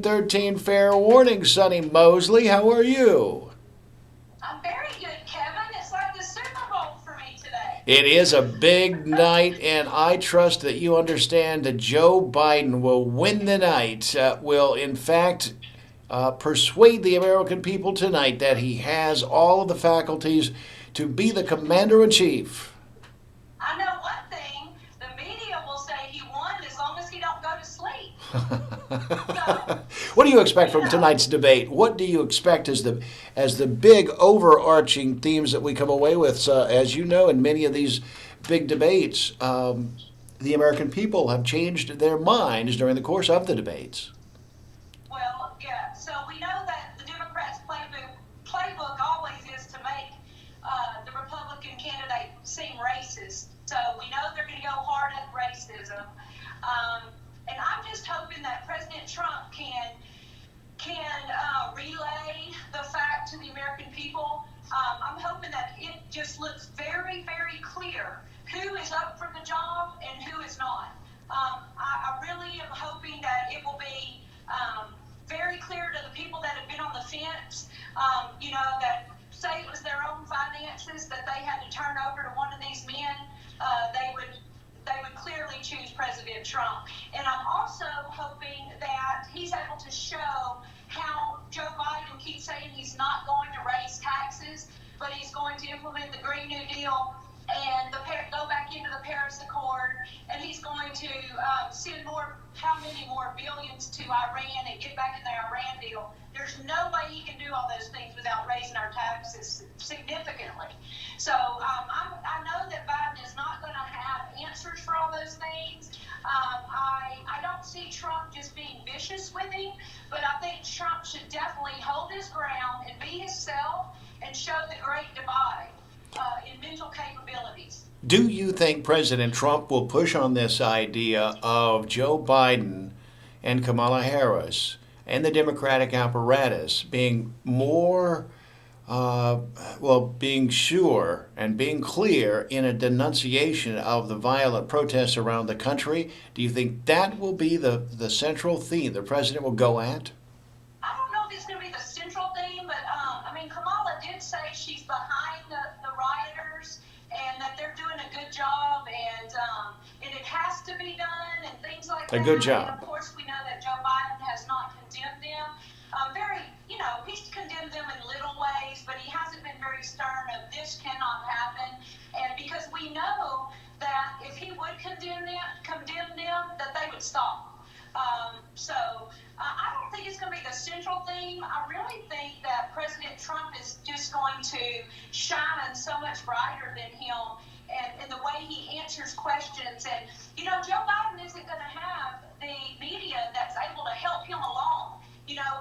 13 fair warning, Sunny Moseley. How are you? I'm very good, Kevin. It's like the Super Bowl for me today. It is a big night, and I trust that you understand that Joe Biden will win the night, will in fact persuade the American people tonight that he has all of the faculties to be the commander in chief. I know one thing: the media will say he won as long as he don't go to sleep. So, What do you expect you from know, tonight's debate? What do you expect as the big overarching themes that we come away with? As you know, in many of these big debates, the American people have changed their minds during the course of the debates. well, yeah. So we know that the Democrats' playbook always is to make the Republican candidate seem racist. So we know they're going to go hard at racism. And I'm just hoping that President Trump can relay the fact to the American people. I'm hoping that it just looks very, very clear who is up for the job and who is not. I really am hoping that it will be very clear to the people that have been on the fence, that say it was their own finances that they had to turn over to one of these men. They would clearly choose President Trump. And I'm also hoping that he's able to show how Joe Biden keeps saying he's not going to raise taxes, but he's going to implement the Green New Deal and go back into the Paris Accord, and he's going to send how many more billions to Iran and get back in the Iran deal. There's no way he can do all those things without raising our taxes significantly. So I know that Biden is not going to have answers for all those things. I don't see Trump just being vicious with him, but I think Trump should definitely hold his ground and be himself and show the great divide in mental capabilities. Do you think President Trump will push on this idea of Joe Biden and Kamala Harris and the Democratic apparatus being more, being sure and being clear in a denunciation of the violent protests around the country? Do you think that will be the central theme the president will go at? I don't know if it's going to be the central theme, but Kamala did say she's behind the rioters and that they're doing a good job, and it has to be done and things like A that. good And job. of course, we know that Joe Biden has not condemned them. He's condemned them in little ways, but he hasn't been very stern of this cannot happen. And because we know that if he would condemn them, that they would stop. I don't think it's going to be the central theme. I really think that President Trump is just going to shine so much brighter than him, and the way he answers questions. And, Joe Biden isn't going to have the media that's able to help him along.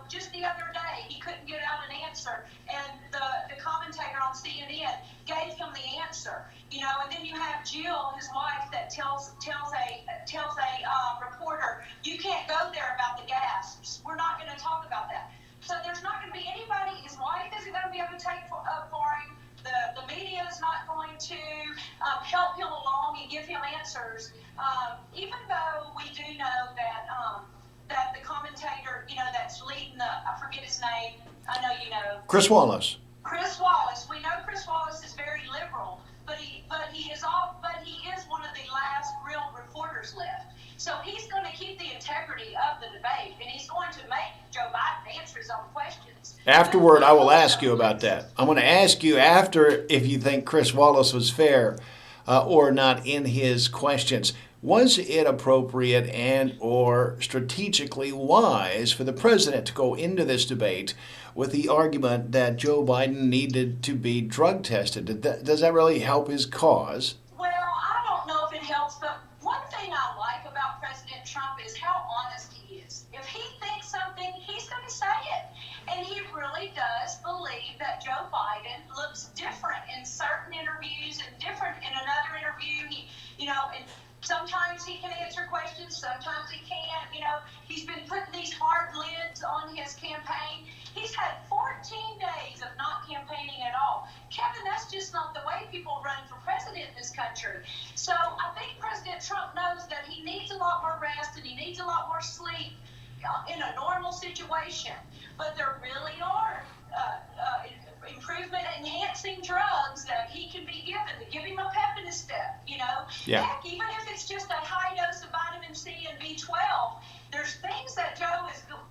Just the other day, he couldn't get out an answer, and the commentator on CNN gave him the answer. And then you have Jill, his wife, that tells a reporter, "You can't go there about the gas. We're not going to talk about that." So there's not going to be anybody. His wife isn't going to be able to take up for him. The media is not going to help him along and give him answers. Even though we do know that the commentator, that's leading I forget his name. I know you know. Chris Wallace. Chris Wallace. We know Chris Wallace is very liberal, but he is one of the last real reporters left. So he's going to keep the integrity of the debate, and he's going to make Joe Biden answer his own questions. Afterward, I will ask you about that. I'm going to ask you after if you think Chris Wallace was fair or not in his questions. Was it appropriate and or strategically wise for the president to go into this debate with the argument that Joe Biden needed to be drug tested? Does that really help his cause? Well, I don't know if it helps, but one thing I like about President Trump is how honest he is. If he thinks something, he's going to say it. And he really does believe that Joe Biden looks different in certain interviews and different in another interview. And sometimes he can answer questions, sometimes he can't. He's been putting these hard lids on his campaign. He's had 14 days of not campaigning at all. Kevin, that's just not the way people run for president in this country. in a normal situation. But there really are improvement enhancing drugs that he can be given to give him a pep in his step, you know. Yeah. Heck, even if it's just a high dose of vitamin C and B12, there's things that Joe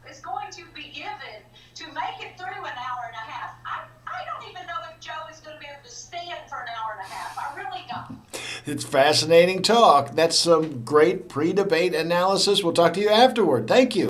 is going to be given to make it through an hour and a half. I don't even know if Joe is going to be able to stand for an hour and a half. I really don't. It's fascinating talk. That's some great pre-debate analysis. We'll talk to you afterward. Thank you.